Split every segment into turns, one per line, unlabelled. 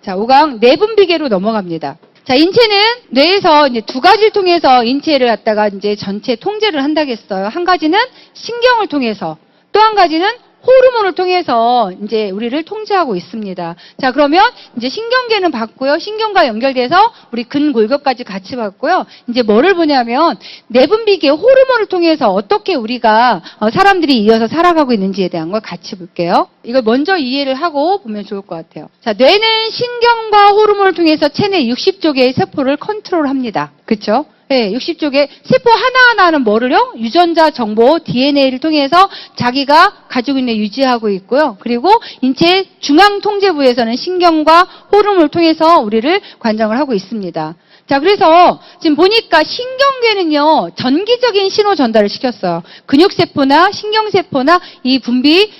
자, 5강 내분비계로 넘어갑니다. 자, 인체는 뇌에서 이제 두 가지를 통해서 인체를 갖다가 이제 전체 통제를 한다겠어요. 한 가지는 신경을 통해서, 또 한 가지는 호르몬을 통해서 이제 우리를 통제하고 있습니다. 자, 그러면 이제 신경계는 봤고요. 신경과 연결돼서 우리 근골격까지 같이 봤고요. 이제 뭐를 보냐면 내분비계 호르몬을 통해서 어떻게 우리가 사람들이 이어서 살아가고 있는지에 대한 걸 같이 볼게요. 이걸 먼저 이해를 하고 보면 좋을 것 같아요. 자, 뇌는 신경과 호르몬을 통해서 체내 60조 개의 세포를 컨트롤합니다. 그렇죠? 네, 60조 개 세포 하나하나는 뭐를요? 유전자 정보 DNA를 통해서 자기가 가지고 있는 유지하고 있고요. 그리고 인체 중앙 통제부에서는 신경과 호르몬을 통해서 우리를 관장을 하고 있습니다. 자, 그래서 지금 보니까 신경계는요, 전기적인 신호 전달을 시켰어요. 근육세포나 신경세포나 이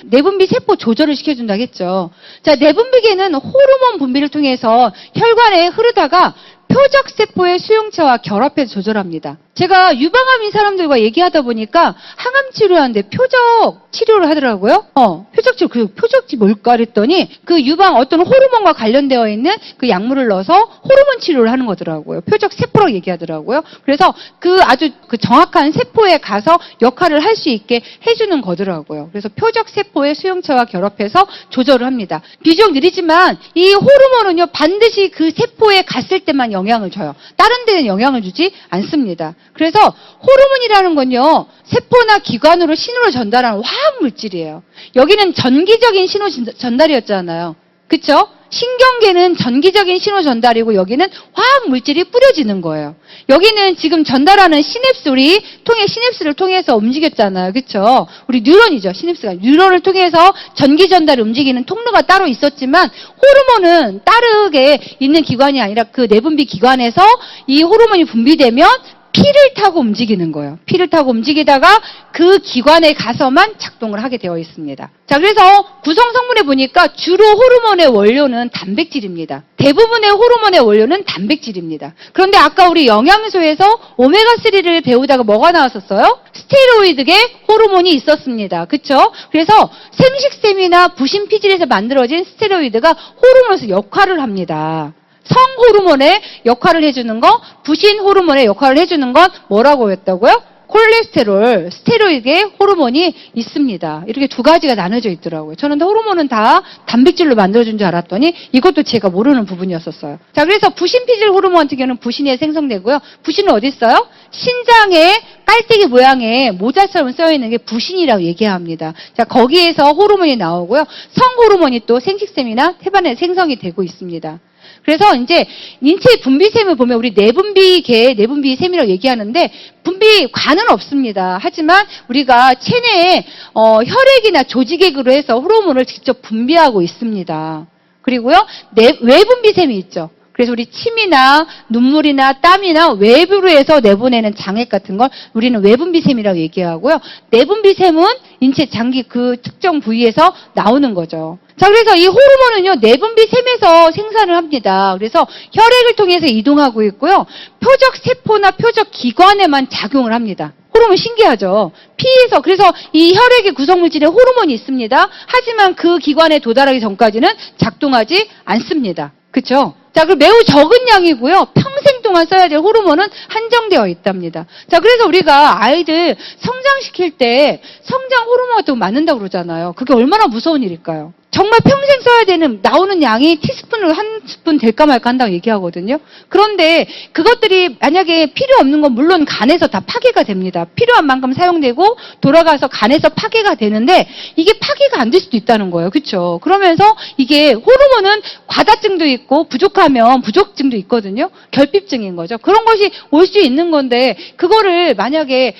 내분비 세포 조절을 시켜준다고 했죠. 자, 내분비계는 호르몬 분비를 통해서 혈관에 흐르다가 표적세포의 수용체와 결합해서 조절합니다. 제가 유방암인 사람들과 얘기하다 보니까 항암 치료하는데 표적 치료를 하더라고요. 표적 치료, 그 표적이 뭘까 그랬더니 그 유방 어떤 호르몬과 관련되어 있는 그 약물을 넣어서 호르몬 치료를 하는 거더라고요. 표적 세포라고 얘기하더라고요. 그래서 아주 정확한 세포에 가서 역할을 할 수 있게 해주는 거더라고요. 그래서 표적 세포의 수용체와 결합해서 조절을 합니다. 비교적 느리지만 이 호르몬은요, 반드시 그 세포에 갔을 때만 영향을 줘요. 다른 데는 영향을 주지 않습니다. 그래서 호르몬이라는 건요, 세포나 기관으로 신호를 전달하는 화학물질이에요. 여기는 전기적인 신호 전달이었잖아요. 그쵸? 신경계는 전기적인 신호 전달이고 여기는 화학물질이 뿌려지는 거예요. 여기는 지금 전달하는 시냅스, 우리 시냅스를 통해서 움직였잖아요. 그쵸? 우리 뉴런이죠. 시냅스가. 뉴런을 통해서 전기 전달을 움직이는 통로가 따로 있었지만 호르몬은 따르게 있는 기관이 아니라 그 내분비 기관에서 이 호르몬이 분비되면 피를 타고 움직이는 거예요. 피를 타고 움직이다가 그 기관에 가서만 작동을 하게 되어 있습니다. 자, 그래서 구성 성분에 보니까 주로 호르몬의 원료는 단백질입니다. 대부분의 호르몬의 원료는 단백질입니다. 그런데 아까 우리 영양소에서 오메가3를 배우다가 뭐가 나왔었어요? 스테로이드계 호르몬이 있었습니다. 그쵸? 그래서 생식샘이나 부신피질에서 만들어진 스테로이드가 호르몬에서 역할을 합니다. 성호르몬의 역할을 해주는 거, 부신 호르몬의 역할을 해주는 건 뭐라고 했다고요? 콜레스테롤, 스테로이드의 호르몬이 있습니다. 이렇게 두 가지가 나눠져 있더라고요. 저는 호르몬은 다 단백질로 만들어준 줄 알았더니 이것도 제가 모르는 부분이었었어요. 자, 그래서 부신피질 호르몬 같은 경우는 부신에 생성되고요. 부신은 어디 있어요? 신장에 깔때기 모양의 모자처럼 써있는 게 부신이라고 얘기합니다. 자, 거기에서 호르몬이 나오고요. 성호르몬이 또 생식샘이나 태반에 생성이 되고 있습니다. 그래서 이제 인체 분비샘을 보면 우리 내분비샘이라고 얘기하는데 분비관은 없습니다. 하지만 우리가 체내에 혈액이나 조직액으로 해서 호르몬을 직접 분비하고 있습니다. 그리고요, 외분비샘이 있죠. 그래서 우리 침이나 눈물이나 땀이나 외부로 해서 내보내는 장액 같은 걸 우리는 외분비샘이라고 얘기하고요. 내분비샘은 인체 장기 그 특정 부위에서 나오는 거죠. 자, 그래서 이 호르몬은요, 내분비샘에서 생산을 합니다. 그래서 혈액을 통해서 이동하고 있고요. 표적 세포나 표적 기관에만 작용을 합니다. 호르몬 신기하죠? 피에서, 그래서 이 혈액의 구성물질에 호르몬이 있습니다. 하지만 그 기관에 도달하기 전까지는 작동하지 않습니다. 그쵸? 자, 그리고 매우 적은 양이고요. 평생 동안 써야 될 호르몬은 한정되어 있답니다. 자, 그래서 우리가 아이들 성장시킬 때 성장 호르몬 같은 거 맞는다고 그러잖아요. 그게 얼마나 무서운 일일까요? 정말 평생 써야 되는 나오는 양이 티스푼으로 한 스푼 될까 말까 한다고 얘기하거든요. 그런데 그것들이 만약에 필요 없는 건 물론 간에서 다 파괴가 됩니다. 필요한 만큼 사용되고 돌아가서 간에서 파괴가 되는데 이게 파괴가 안 될 수도 있다는 거예요. 그렇죠? 그러면서 이게 호르몬은 과다증도 있고 부족하면 부족증도 있거든요. 결핍증인 거죠. 그런 것이 올 수 있는 건데 그거를 만약에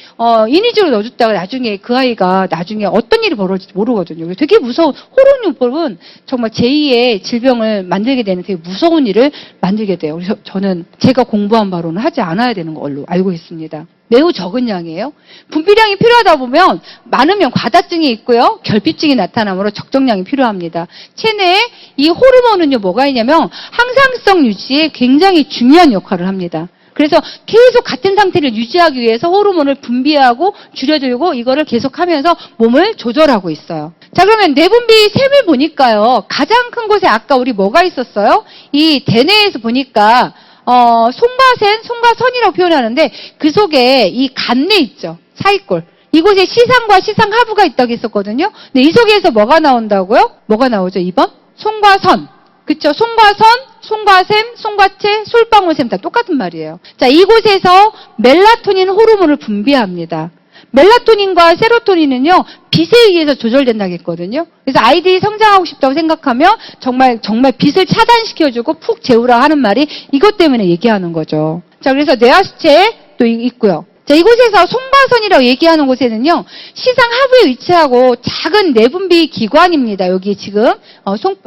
인위적으로 넣어줬다가 나중에 그 아이가 나중에 어떤 일이 벌어질지 모르거든요. 되게 무서운 호르몬 은 정말 제2의 질병을 만들게 되는 되게 무서운 일을 만들게 돼요. 그래서 저는 제가 공부한 바로는 하지 않아야 되는 걸로 알고 있습니다. 매우 적은 양이에요. 분비량이 필요하다 보면 많으면 과다증이 있고요. 결핍증이 나타나므로 적정량이 필요합니다. 체내에 이 호르몬은요 뭐가 있냐면 항상성 유지에 굉장히 중요한 역할을 합니다. 그래서 계속 같은 상태를 유지하기 위해서 호르몬을 분비하고 줄여들고 이거를 계속하면서 몸을 조절하고 있어요. 자, 그러면 내분비 셈을 보니까요. 가장 큰 곳에 아까 우리 뭐가 있었어요? 이 대뇌에서 보니까 송과선이라고 표현하는데 그 속에 이 간내 있죠. 사이골. 이곳에 시상과 시상하부가 있다고 했었거든요. 근데 이 속에서 뭐가 나온다고요? 뭐가 나오죠? 2번? 송과선. 그쵸? 송과선, 송과샘, 송과체, 솔방울샘 다 똑같은 말이에요. 자, 이곳에서 멜라토닌 호르몬을 분비합니다. 멜라토닌과 세로토닌은요, 빛에 의해서 조절된다고 했거든요. 그래서 아이들이 성장하고 싶다고 생각하면 정말 빛을 차단시켜주고 푹 재우라 하는 말이 이것 때문에 얘기하는 거죠. 자, 그래서 뇌하수체도 있고요. 자, 이곳에서 송과선이라고 얘기하는 곳에는요, 시상하부에 위치하고 작은 내분비 기관입니다. 여기 지금,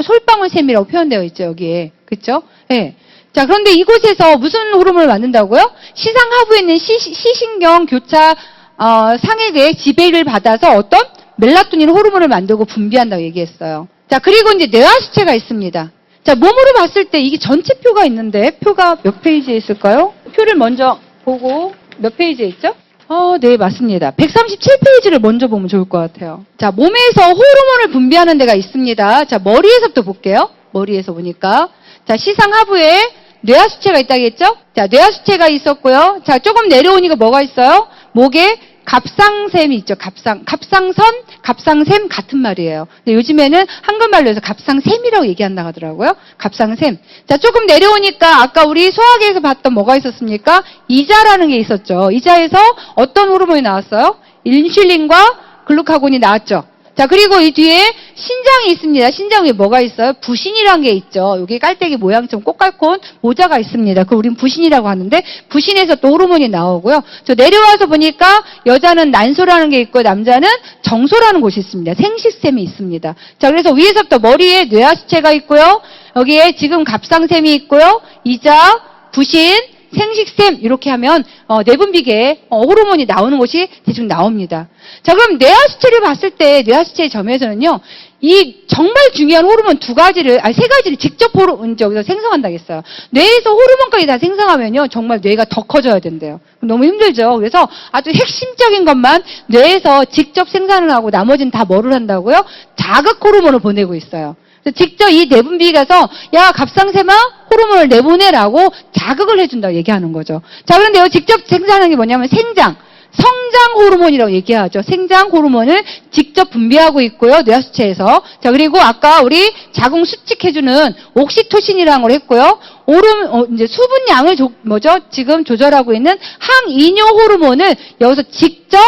솔방울샘이라고 표현되어 있죠, 여기에. 그쵸? 예. 네. 자, 그런데 이곳에서 무슨 호르몬을 만든다고요? 시상하부에 있는 시신경 교차, 상액의 지배를 받아서 어떤 멜라토닌 호르몬을 만들고 분비한다고 얘기했어요. 자, 그리고 이제 뇌하수체가 있습니다. 자, 몸으로 봤을 때 이게 전체 표가 있는데, 표가 몇 페이지에 있을까요? 표를 먼저 보고, 몇 페이지에 있죠? 네, 맞습니다. 137페이지를 먼저 보면 좋을 것 같아요. 자, 몸에서 호르몬을 분비하는 데가 있습니다. 자, 머리에서부터 볼게요. 머리에서 보니까. 자, 시상하부에 뇌하수체가 있다고 했죠? 자, 뇌하수체가 있었고요. 자, 조금 내려오니까 뭐가 있어요? 목에 갑상샘이 있죠. 갑상선, 갑상샘 같은 말이에요. 근데 요즘에는 한글말로 해서 갑상샘이라고 얘기한다고 하더라고요. 갑상샘. 자, 조금 내려오니까 아까 우리 소화기에서 봤던 뭐가 있었습니까? 이자라는 게 있었죠. 이자에서 어떤 호르몬이 나왔어요? 인슐린과 글루카곤이 나왔죠. 자, 그리고 이 뒤에 신장이 있습니다. 신장 위에 뭐가 있어요? 부신이라는 게 있죠. 여기 깔때기 모양처럼 꽃갈콘 모자가 있습니다. 그걸 우린 부신이라고 하는데 부신에서 또 호르몬이 나오고요. 저 내려와서 보니까 여자는 난소라는 게 있고 남자는 정소라는 곳이 있습니다. 생식샘이 있습니다. 자, 그래서 위에서부터 머리에 뇌하수체가 있고요. 여기에 지금 갑상샘이 있고요. 이자, 부신, 생식샘 이렇게 하면 내분비계 호르몬이 나오는 곳이 대충 나옵니다. 자, 그럼 뇌하수체를 봤을 때 뇌하수체의 점에서는요. 이 정말 중요한 호르몬 세 가지를 직접 여기서 생성한다고 했어요. 뇌에서 호르몬까지 다 생성하면요. 정말 뇌가 더 커져야 된대요. 너무 힘들죠. 그래서 아주 핵심적인 것만 뇌에서 직접 생산을 하고 나머지는 다 뭐를 한다고요? 자극 호르몬을 보내고 있어요. 직접 이 내분비에 가서 야 갑상샘아 호르몬을 내보내라고 자극을 해준다고 얘기하는 거죠. 자, 그런데요 직접 생산하는 게 뭐냐면 성장 호르몬이라고 얘기하죠. 생장 호르몬을 직접 분비하고 있고요. 뇌하수체에서. 자, 그리고 아까 우리 자궁 수축해주는 옥시토신이라는 걸 했고요. 이제 수분량을 지금 조절하고 있는 항이뇨 호르몬을 여기서 직접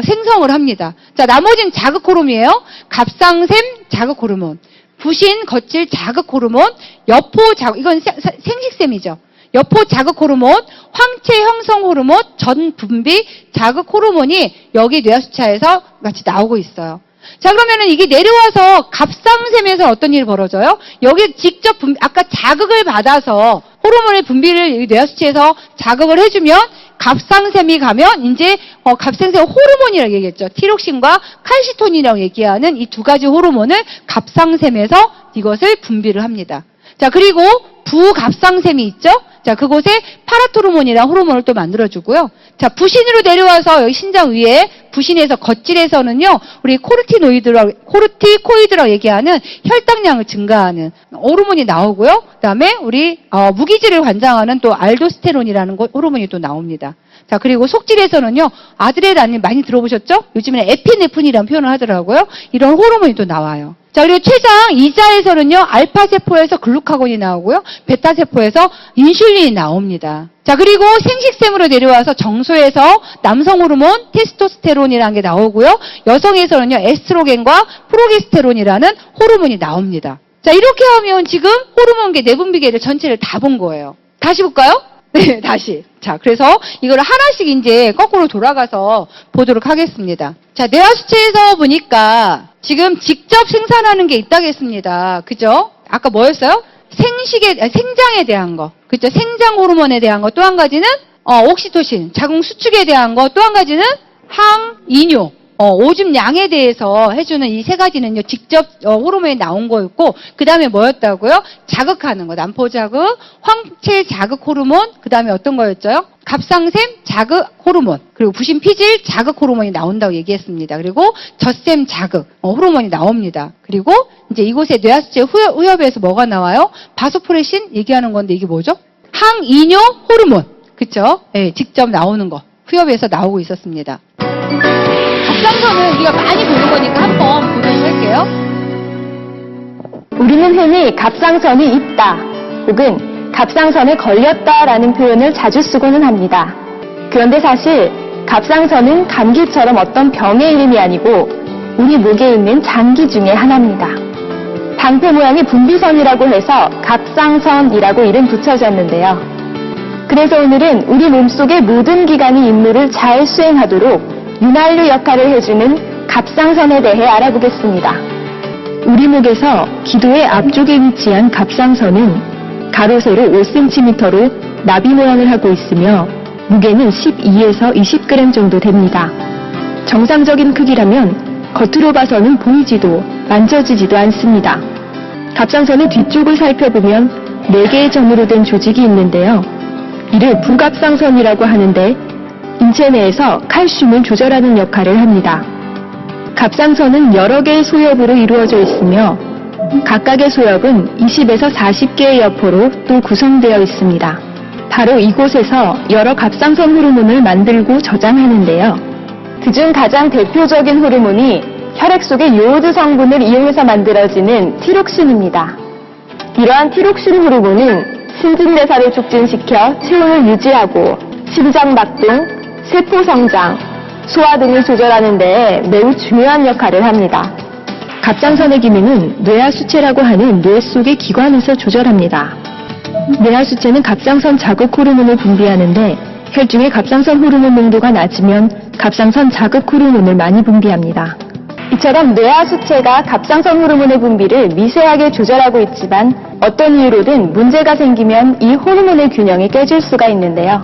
생성을 합니다. 자, 나머지는 자극 호르몬이에요. 갑상샘 자극 호르몬. 부신, 거칠, 자극 호르몬, 여포 자극, 이건 생식샘이죠. 여포 자극 호르몬, 황체 형성 호르몬, 전 분비 자극 호르몬이 여기 뇌하수체에서 같이 나오고 있어요. 자, 그러면은 이게 내려와서 갑상샘에서 어떤 일이 벌어져요? 여기 직접 아까 자극을 받아서 호르몬의 분비를 뇌하수체에서 자극을 해주면 갑상샘이 가면 이제 갑상샘 호르몬이라고 얘기했죠. 티록신과 칼시토닌이라고 얘기하는 이 두 가지 호르몬을 갑상샘에서 이것을 분비를 합니다. 자, 그리고 부갑상샘이 있죠. 자, 그곳에 파라토르몬이라는 호르몬을 또 만들어주고요. 자, 부신으로 내려와서 여기 신장 위에 부신에서 겉질에서는요, 우리 코르티코이드라고 얘기하는 혈당량을 증가하는 호르몬이 나오고요. 그 다음에 우리 무기질을 관장하는 또 알도스테론이라는 호르몬이 또 나옵니다. 자, 그리고 속질에서는요, 아드레날린 많이 들어보셨죠? 요즘에는 에피네프린이라는 표현을 하더라고요. 이런 호르몬이 또 나와요. 자, 그리고 췌장 이자에서는요, 알파세포에서 글루카곤이 나오고요, 베타세포에서 인슐린이 나옵니다. 자, 그리고 생식샘으로 내려와서 정소에서 남성 호르몬 테스토스테론이라는 게 나오고요, 여성에서는요, 에스트로겐과 프로게스테론이라는 호르몬이 나옵니다. 자, 이렇게 하면 지금 호르몬계, 내분비계를 전체를 다 본 거예요. 다시 볼까요? 네, 다시. 자, 그래서 이거를 하나씩 이제 거꾸로 돌아가서 보도록 하겠습니다. 자, 뇌하수체에서 보니까 지금 직접 생산하는 게 있다겠습니다. 그죠? 아까 뭐였어요? 생장에 대한 거. 그죠? 생장 호르몬에 대한 거. 또 한 가지는 옥시토신, 자궁 수축에 대한 거. 또 한 가지는 항이뇨. 오줌 양에 대해서 해주는 이 세 가지는요, 직접 호르몬이 나온 거였고, 그 다음에 뭐였다고요? 자극하는 거, 난포 자극, 황체 자극 호르몬, 그 다음에 어떤 거였죠? 갑상샘 자극 호르몬, 그리고 부신 피질 자극 호르몬이 나온다고 얘기했습니다. 그리고 젖샘 자극 호르몬이 나옵니다. 그리고 이제 이곳에 뇌하수체 후엽에서 뭐가 나와요? 바소프레신 얘기하는 건데 이게 뭐죠? 항이뇨 호르몬, 그쵸? 네, 직접 나오는 거, 후엽에서 나오고 있었습니다. 갑상선은 우리가 많이 보는 거니까 한번 보도록 할게요.
우리는 흔히 갑상선이 있다 혹은 갑상선에 걸렸다라는 표현을 자주 쓰고는 합니다. 그런데 사실 갑상선은 감기처럼 어떤 병의 이름이 아니고 우리 목에 있는 장기 중에 하나입니다. 방패 모양의 분비선이라고 해서 갑상선이라고 이름 붙여졌는데요. 그래서 오늘은 우리 몸속의 모든 기관이 임무를 잘 수행하도록 윤활유 역할을 해주는 갑상선에 대해 알아보겠습니다. 우리 목에서 기도의 앞쪽에 위치한 갑상선은 가로 세로 5cm로 나비 모양을 하고 있으며 무게는 12에서 20g 정도 됩니다. 정상적인 크기라면 겉으로 봐서는 보이지도 만져지지도 않습니다. 갑상선의 뒤쪽을 살펴보면 4개의 점으로 된 조직이 있는데요. 이를 부갑상선이라고 하는데 인체 내에서 칼슘을 조절하는 역할을 합니다. 갑상선은 여러 개의 소엽으로 이루어져 있으며 각각의 소엽은 20에서 40개의 여포로 또 구성되어 있습니다. 바로 이곳에서 여러 갑상선 호르몬을 만들고 저장하는데요. 그중 가장 대표적인 호르몬이 혈액 속의 요오드 성분을 이용해서 만들어지는 티록신입니다. 이러한 티록신 호르몬은 신진대사를 촉진시켜 체온을 유지하고 심장박동, 세포 성장, 소화 등을 조절하는 데 매우 중요한 역할을 합니다. 갑상선의 기능은 뇌하수체라고 하는 뇌 속의 기관에서 조절합니다. 뇌하수체는 갑상선 자극 호르몬을 분비하는데 혈중의 갑상선 호르몬 농도가 낮으면 갑상선 자극 호르몬을 많이 분비합니다. 이처럼 뇌하수체가 갑상선 호르몬의 분비를 미세하게 조절하고 있지만 어떤 이유로든 문제가 생기면 이 호르몬의 균형이 깨질 수가 있는데요.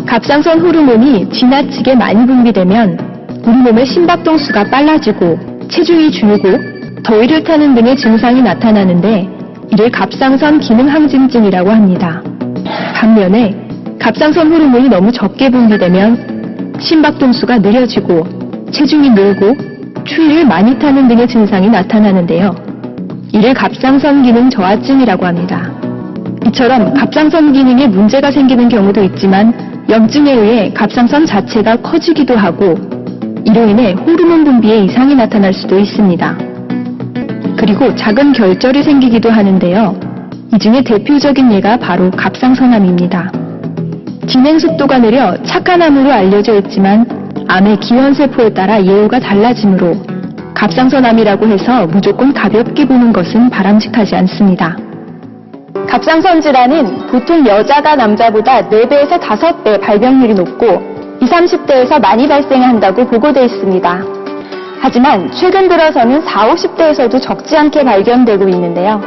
갑상선 호르몬이 지나치게 많이 분비되면 우리 몸의 심박동수가 빨라지고 체중이 줄고 더위를 타는 등의 증상이 나타나는데 이를 갑상선 기능 항진증이라고 합니다. 반면에 갑상선 호르몬이 너무 적게 분비되면 심박동수가 느려지고 체중이 늘고 추위를 많이 타는 등의 증상이 나타나는데요. 이를 갑상선 기능 저하증이라고 합니다. 이처럼 갑상선 기능에 문제가 생기는 경우도 있지만 염증에 의해 갑상선 자체가 커지기도 하고 이로 인해 호르몬 분비에 이상이 나타날 수도 있습니다. 그리고 작은 결절이 생기기도 하는데요. 이 중에 대표적인 예가 바로 갑상선암입니다. 진행 속도가 느려 착한 암으로 알려져 있지만 암의 기원세포에 따라 예후가 달라지므로 갑상선암이라고 해서 무조건 가볍게 보는 것은 바람직하지 않습니다. 갑상선 질환은 보통 여자가 남자보다 4배에서 5배 발병률이 높고 20, 30대에서 많이 발생한다고 보고되어 있습니다. 하지만 최근 들어서는 40, 50대에서도 적지 않게 발견되고 있는데요.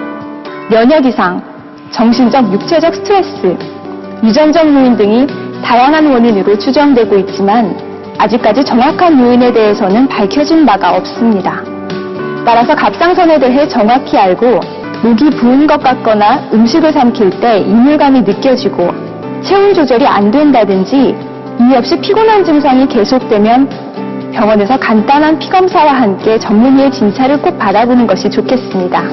면역 이상, 정신적, 육체적 스트레스, 유전적 요인 등이 다양한 원인으로 추정되고 있지만 아직까지 정확한 요인에 대해서는 밝혀진 바가 없습니다. 따라서 갑상선에 대해 정확히 알고 목이 부은 것 같거나 음식을 삼킬 때 이물감이 느껴지고 체온 조절이 안 된다든지 이유 없이 피곤한 증상이 계속되면 병원에서 간단한 피검사와 함께 전문의의 진찰을 꼭 받아보는 것이 좋겠습니다.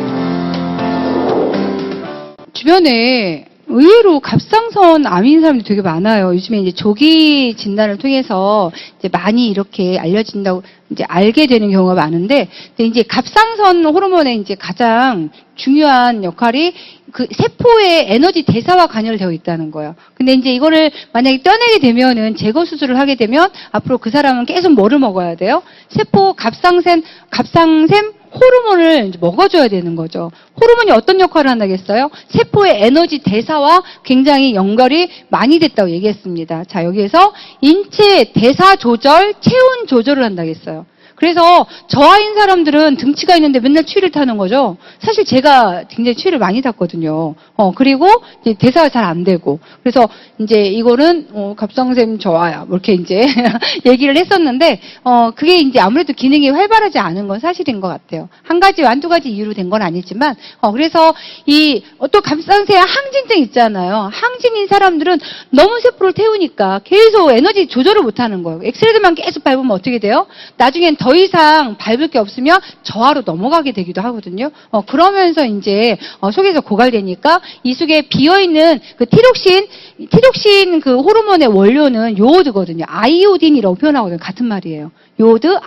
주변에 의외로 갑상선 암인 사람들이 되게 많아요. 요즘에 이제 조기 진단을 통해서 이제 많이 이렇게 알려진다고 이제 알게 되는 경우가 많은데, 근데 이제 갑상선 호르몬의 이제 가장 중요한 역할이 그 세포의 에너지 대사와 관여되어 있다는 거예요. 근데 이제 이거를 만약에 떼어내게 되면은 제거 수술을 하게 되면 앞으로 그 사람은 계속 뭐를 먹어야 돼요? 세포 갑상샘 호르몬을 이제 먹어줘야 되는 거죠. 호르몬이 어떤 역할을 한다겠어요? 세포의 에너지 대사와 굉장히 연결이 많이 됐다고 얘기했습니다. 자, 여기에서 인체 대사 조절, 체온 조절을 한다겠어요. 그래서 저하인 사람들은 등치가 있는데 맨날 추위를 타는 거죠. 사실 제가 굉장히 추위를 많이 탔거든요. 그리고 이제 대사가 잘 안 되고. 그래서 이제 이거는 갑상샘 저하야. 뭐 이렇게 이제 얘기를 했었는데 그게 이제 아무래도 기능이 활발하지 않은 건 사실인 것 같아요. 한두 가지 이유로 된 건 아니지만 그래서 또 갑상샘 항진증 있잖아요. 항진인 사람들은 너무 세포를 태우니까 계속 에너지 조절을 못 하는 거예요. 엑스레이만 계속 밟으면 어떻게 돼요? 나중엔 더 이상 밟을 게 없으면 저하로 넘어가게 되기도 하거든요. 그러면서 이제 속에서 고갈되니까 이 속에 비어있는 그 티록신 그 호르몬의 원료는 요오드거든요. 아이오딘이라고 표현하거든요. 같은 말이에요. 요오드,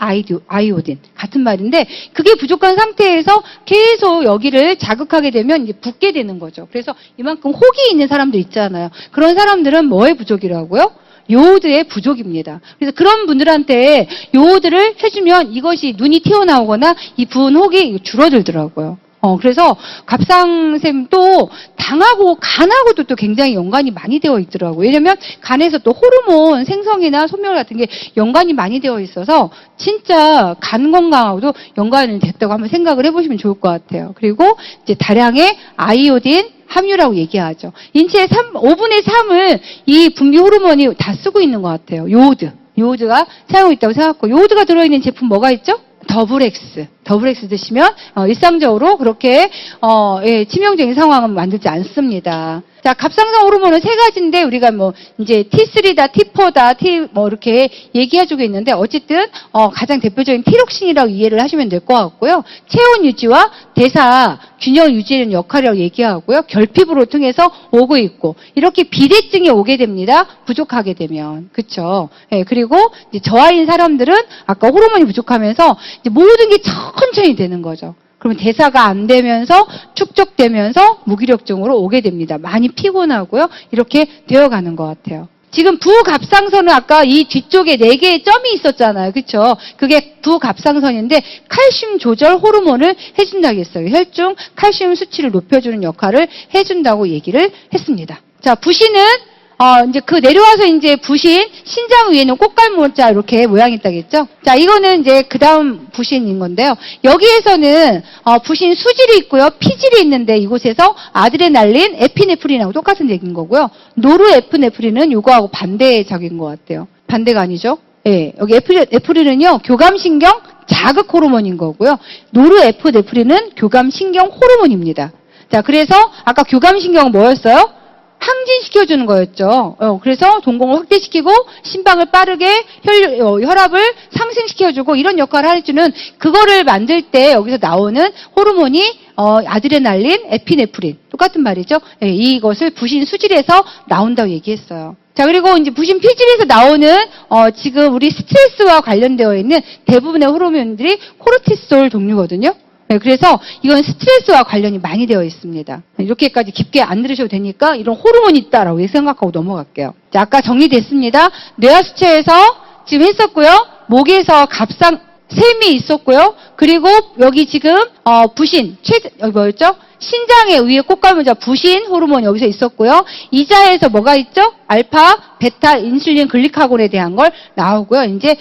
아이오딘. 같은 말인데 그게 부족한 상태에서 계속 여기를 자극하게 되면 이제 붓게 되는 거죠. 그래서 이만큼 혹이 있는 사람들 있잖아요. 그런 사람들은 뭐의 부족이라고요? 요오드의 부족입니다. 그래서 그런 분들한테 요오드를 해주면 이것이 눈이 튀어나오거나 이 부은 혹이 줄어들더라고요. 그래서 갑상샘도 간하고도 또 굉장히 연관이 많이 되어 있더라고요. 왜냐면 간에서 또 호르몬 생성이나 소멸 같은 게 연관이 많이 되어 있어서 진짜 간 건강하고도 연관이 됐다고 한번 생각을 해보시면 좋을 것 같아요. 그리고 이제 다량의 아이오딘 함유라고 얘기하죠. 인체의 5분의 3을 이 분비 호르몬이 다 쓰고 있는 것 같아요. 요오드가 사용하고 있다고 생각하고, 요오드가 들어있는 제품 뭐가 있죠? 더블엑스 드시면 일상적으로 그렇게 치명적인 상황은 만들지 않습니다. 자, 갑상선 호르몬은 3가지인데 우리가 뭐 이제 T3다, T4다, 이렇게 얘기해주고 있는데 어쨌든 가장 대표적인 티록신이라고 이해를 하시면 될 것 같고요. 체온 유지와 대사 균형을 유지하는 역할이라고 얘기하고요. 결핍으로 통해서 오고 있고 이렇게 비대증이 오게 됩니다. 부족하게 되면. 그렇죠? 그리고 이제 저하인 사람들은 아까 호르몬이 부족하면서 이제 모든 게 천천히 되는 거죠. 그러면 대사가 안 되면서 축적되면서 무기력증으로 오게 됩니다. 많이 피곤하고요. 이렇게 되어가는 것 같아요. 지금 부갑상선은 아까 이 뒤쪽에 4개의 점이 있었잖아요. 그렇죠? 그게 부갑상선인데 칼슘 조절 호르몬을 해준다고 했어요. 혈중 칼슘 수치를 높여주는 역할을 해준다고 얘기를 했습니다. 자, 부신은 이제 그 내려와서 이제 부신, 신장 위에는 꽃갈모자 이렇게 모양이 있다겠죠? 자, 이거는 이제 그 다음 부신인 건데요. 여기에서는, 부신 수질이 있고요. 피질이 있는데 이곳에서 아드레날린, 에피네프린하고 똑같은 얘기인 거고요. 노르에프네프린은 요거하고 반대적인 것 같아요. 반대가 아니죠? 예. 여기 에프린은요, 교감신경 자극 호르몬인 거고요. 노르에프네프린은 교감신경 호르몬입니다. 자, 그래서 아까 교감신경은 뭐였어요? 항진시켜주는 거였죠. 그래서 동공을 확대시키고 심박을 빠르게 혈압을 상승시켜주고 이런 역할을 해주는 그거를 만들 때 여기서 나오는 호르몬이 아드레날린, 에피네프린 똑같은 말이죠. 이것을 부신 수질에서 나온다고 얘기했어요. 자, 그리고 이제 부신 피질에서 나오는 지금 우리 스트레스와 관련되어 있는 대부분의 호르몬들이 코르티솔 종류거든요. 그래서 이건 스트레스와 관련이 많이 되어 있습니다. 이렇게까지 깊게 안 들으셔도 되니까 이런 호르몬이 있다라고 생각하고 넘어갈게요. 자, 아까 정리됐습니다. 뇌하수체에서 지금 했었고요. 목에서 갑상샘이 있었고요. 그리고 여기 지금 부신, 여기 뭐였죠? 신장에 위에 꽃갈모자 부신 호르몬 여기서 있었고요. 이자에서 뭐가 있죠? 알파, 베타, 인슐린, 글리카곤에 대한 걸 나오고요. 이제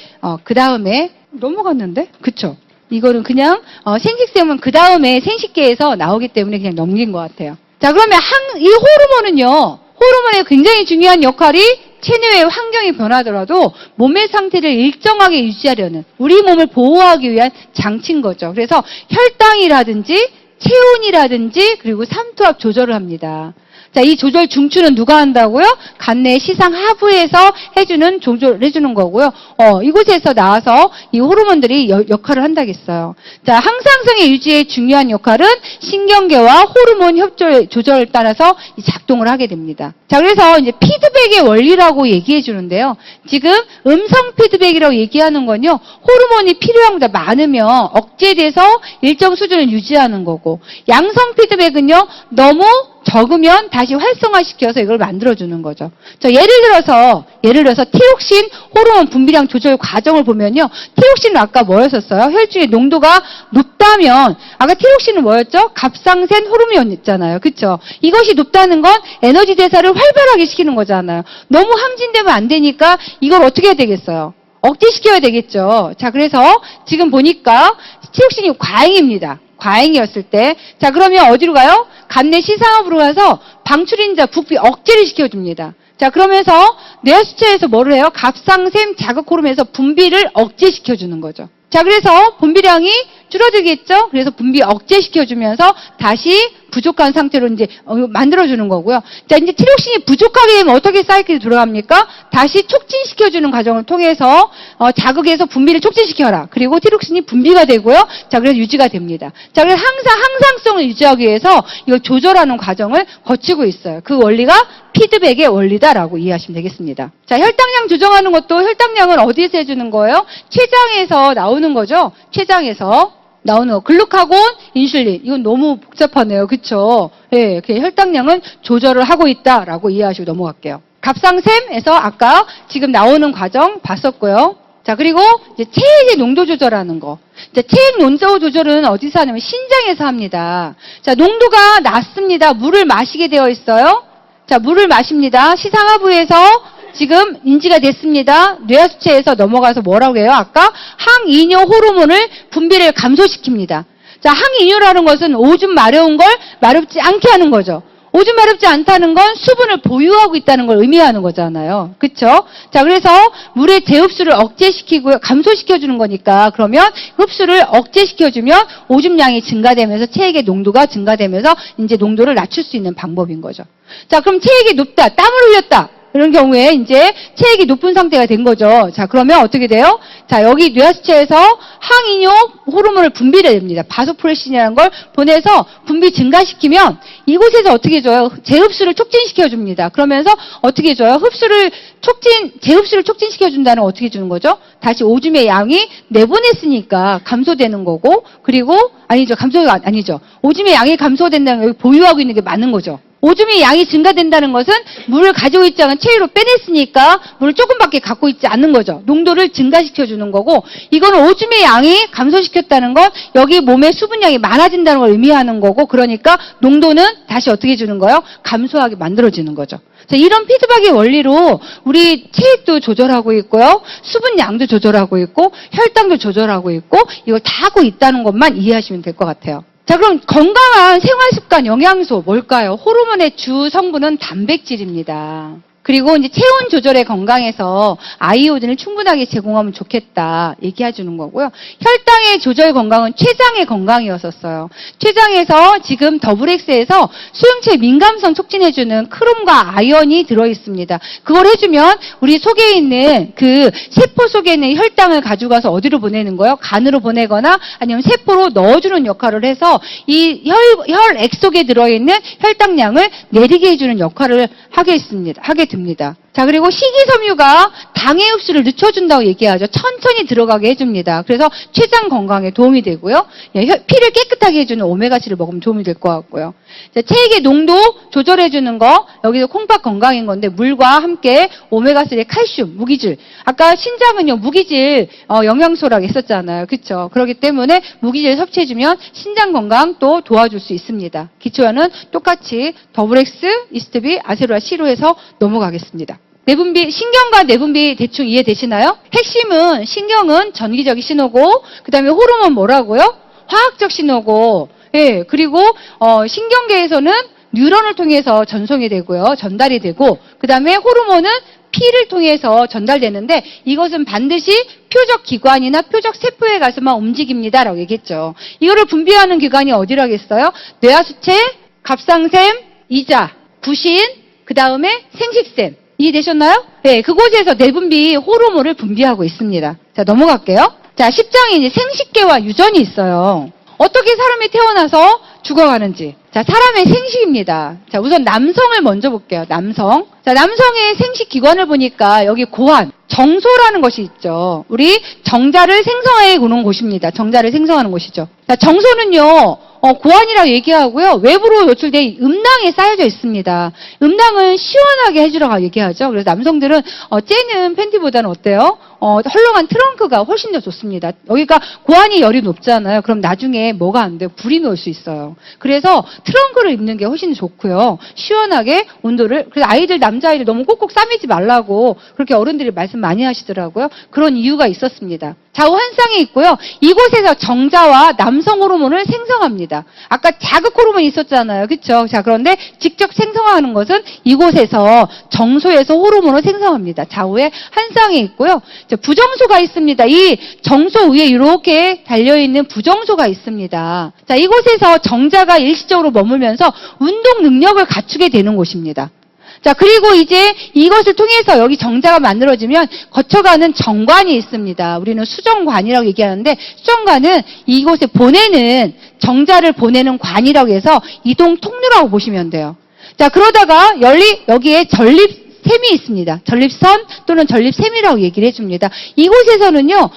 그 다음에 넘어갔는데? 그쵸? 이거는 그냥 생식샘은 그 다음에 생식계에서 나오기 때문에 그냥 넘긴 것 같아요. 자, 그러면 이 호르몬은요. 호르몬의 굉장히 중요한 역할이 체내의 환경이 변하더라도 몸의 상태를 일정하게 유지하려는 우리 몸을 보호하기 위한 장치인 거죠. 그래서 혈당이라든지 체온이라든지 그리고 삼투압 조절을 합니다. 자, 이 조절 중추는 누가 한다고요? 간내 시상 하부에서 조절해주는 거고요. 이곳에서 나와서 이 호르몬들이 역할을 한다겠어요. 자, 항상성의 유지에 중요한 역할은 신경계와 호르몬 조절에 따라서 작동을 하게 됩니다. 자, 그래서 이제 피드백의 원리라고 얘기해 주는데요. 지금 음성 피드백이라고 얘기하는 건요. 호르몬이 필요한 것보다 많으면 억제돼서 일정 수준을 유지하는 거고, 양성 피드백은요. 너무 적으면 다시 활성화시켜서 이걸 만들어주는 거죠. 예를 들어서 티록신 호르몬 분비량 조절 과정을 보면요. 티록신은 아까 뭐였었어요? 혈중의 농도가 높다면 아까 티록신은 뭐였죠? 갑상샘 호르몬이었잖아요. 그렇죠? 이것이 높다는 건 에너지 대사를 활발하게 시키는 거잖아요. 너무 항진되면 안 되니까 이걸 어떻게 해야 되겠어요? 억제시켜야 되겠죠. 자, 그래서 지금 보니까 티록신이 과잉입니다. 과잉이었을 때. 자, 그러면 어디로 가요? 간내 시상압으로 가서 방출인자 부피 억제를 시켜줍니다. 자, 그러면서 뇌하수체에서 뭐를 해요? 갑상샘 자극 호르몬에서 분비를 억제시켜주는 거죠. 자, 그래서 분비량이 줄어들겠죠? 그래서 분비 억제시켜주면서 다시 부족한 상태로 이제 만들어주는 거고요. 자, 이제 티록신이 부족하게 되면 어떻게 사이클이 돌아갑니까? 다시 촉진시켜주는 과정을 통해서 자극에서 분비를 촉진시켜라. 그리고 티록신이 분비가 되고요. 자, 그래서 유지가 됩니다. 자, 그래서 항상 항상성을 유지하기 위해서 이걸 조절하는 과정을 거치고 있어요. 그 원리가 피드백의 원리다라고 이해하시면 되겠습니다. 자, 혈당량 조정하는 것도 혈당량을 어디서 해주는 거예요? 췌장에서 나오는 거죠. 췌장에서 나오는 거. 글루카곤, 인슐린. 이건 너무 복잡하네요. 그쵸? 예, 혈당량은 조절을 하고 있다라고 이해하시고 넘어갈게요. 갑상샘에서 아까 지금 나오는 과정 봤었고요. 자, 그리고 이제 체액의 농도 조절하는 거. 자, 체액 농도 조절은 어디서 하냐면 신장에서 합니다. 자, 농도가 낮습니다. 물을 마시게 되어 있어요. 자, 물을 마십니다. 시상하부에서 지금 인지가 됐습니다. 뇌하수체에서 넘어가서 뭐라고 해요? 아까 항이뇨 호르몬을 분비를 감소시킵니다. 자, 항이뇨라는 것은 오줌 마려운 걸 마렵지 않게 하는 거죠. 오줌 마렵지 않다는 건 수분을 보유하고 있다는 걸 의미하는 거잖아요. 그쵸? 자, 그래서 물의 재흡수를 억제시키고 감소시켜주는 거니까 그러면 흡수를 억제시켜주면 오줌량이 증가되면서 체액의 농도가 증가되면서 이제 농도를 낮출 수 있는 방법인 거죠. 자, 그럼 체액이 높다, 땀을 흘렸다. 이런 경우에 이제 체액이 높은 상태가 된 거죠. 자, 그러면 어떻게 돼요? 자, 여기 뇌하수체에서 항이뇨 호르몬을 분비를 됩니다. 바소프레신이라는 걸 보내서 분비 증가시키면 이곳에서 어떻게 해줘요? 재흡수를 촉진시켜줍니다. 그러면서 어떻게 해줘요? 재흡수를 촉진시켜준다는 건 어떻게 해주는 거죠? 다시 오줌의 양이 내보냈으니까 감소되는 거고, 그리고, 감소가 아니죠. 오줌의 양이 감소된다는 건 여기 보유하고 있는 게 맞는 거죠. 오줌의 양이 증가된다는 것은 물을 가지고 있지 않은 체위로 빼냈으니까 물을 조금밖에 갖고 있지 않는 거죠. 농도를 증가시켜주는 거고, 이거는 오줌의 양이 감소시켰다는 건 여기 몸에 수분량이 많아진다는 걸 의미하는 거고, 그러니까 농도는 다시 어떻게 해주는 거예요? 감소하게 만들어지는 거죠. 자, 이런 피드백의 원리로 우리 체액도 조절하고 있고요. 수분량도 조절하고 있고, 혈당도 조절하고 있고, 이걸 다 하고 있다는 것만 이해하시면 될 것 같아요. 자, 그럼 건강한 생활습관 영양소 뭘까요? 호르몬의 주 성분은 단백질입니다. 그리고 이제 체온 조절의 건강에서 아이오딘을 충분하게 제공하면 좋겠다 얘기해주는 거고요. 혈당의 조절 건강은 췌장의 건강이었었어요. 췌장에서 지금 더블엑스에서 수용체 민감성 촉진해주는 크롬과 아연이 들어있습니다. 그걸 해주면 우리 속에 있는 그 세포 속에 있는 혈당을 가져가서 어디로 보내는 거예요? 간으로 보내거나 아니면 세포로 넣어주는 역할을 해서 이 혈액 속에 들어있는 혈당량을 내리게 해주는 역할을 하게 됩니다. 자, 그리고 식이섬유가 당의 흡수를 늦춰준다고 얘기하죠. 천천히 들어가게 해줍니다. 그래서 췌장 건강에 도움이 되고요. 피를 깨끗하게 해주는 오메가3를 먹으면 도움이 될 것 같고요. 자, 체액의 농도 조절해주는 거, 여기서 콩팥 건강인 건데 물과 함께 오메가3의 칼슘, 무기질. 아까 신장은요, 무기질 영양소라고 했었잖아요. 그쵸? 그렇기 때문에 무기질 섭취해주면 신장 건강 또 도와줄 수 있습니다. 기초화는 똑같이 더블엑스, 이스트비, 아세로아 C로 해서 넘어가겠습니다. 내분비, 신경과 내분비 대충 이해되시나요? 핵심은 신경은 전기적인 신호고, 그 다음에 호르몬 뭐라고요? 화학적 신호고, 예, 그리고 신경계에서는 뉴런을 통해서 전송이 되고요, 전달이 되고, 그 다음에 호르몬은 피를 통해서 전달되는데 이것은 반드시 표적 기관이나 표적 세포에 가서만 움직입니다라고 얘기했죠. 이거를 분비하는 기관이 어디라겠어요? 뇌하수체, 갑상샘, 이자, 부신, 그 다음에 생식샘. 이해되셨나요? 네, 그곳에서 내분비 호르몬을 분비하고 있습니다. 자, 넘어갈게요. 자, 10장에 이제 생식계와 유전이 있어요. 어떻게 사람이 태어나서 죽어가는지. 자, 사람의 생식입니다. 자, 우선 남성을 먼저 볼게요. 남성. 자, 남성의 생식 기관을 보니까 여기 고환, 정소라는 것이 있죠. 우리 정자를 생성해 오는 곳입니다. 정자를 생성하는 곳이죠. 자, 정소는요, 고환이라고 얘기하고요. 외부로 노출된 음낭에 쌓여져 있습니다. 음낭은 시원하게 해주라고 얘기하죠. 그래서 남성들은 째는 팬티보다는 어때요? 헐렁한 트렁크가 훨씬 더 좋습니다. 여기가 고환이 열이 높잖아요. 그럼 나중에 뭐가 안 돼요? 불이 놓을 수 있어요. 그래서 트렁크를 입는 게 훨씬 좋고요. 시원하게 온도를, 그래서 아이들 남자아이를 너무 꼭꼭 싸매지 말라고 그렇게 어른들이 말씀 많이 하시더라고요. 그런 이유가 있었습니다. 좌우 한쌍이 있고요. 이곳에서 정자와 남성 호르몬을 생성합니다. 아까 자극 호르몬이 있었잖아요. 그렇죠? 자, 그런데 직접 생성하는 것은 이곳에서 정소에서 호르몬을 생성합니다. 좌우에 한쌍이 있고요. 자, 부정소가 있습니다. 이 정소 위에 이렇게 달려있는 부정소가 있습니다. 자, 이곳에서 정자가 일시적으로 머물면서 운동 능력을 갖추게 되는 곳입니다. 자, 그리고 이제 이것을 통해서 여기 정자가 만들어지면 거쳐가는 정관이 있습니다. 우리는 수정관이라고 얘기하는데 수정관은 이곳에 보내는 정자를 보내는 관이라고 해서 이동 통로라고 보시면 돼요. 자, 그러다가 여기에 전립샘이 있습니다. 전립선 또는 전립샘이라고 얘기를 해줍니다. 이곳에서는요,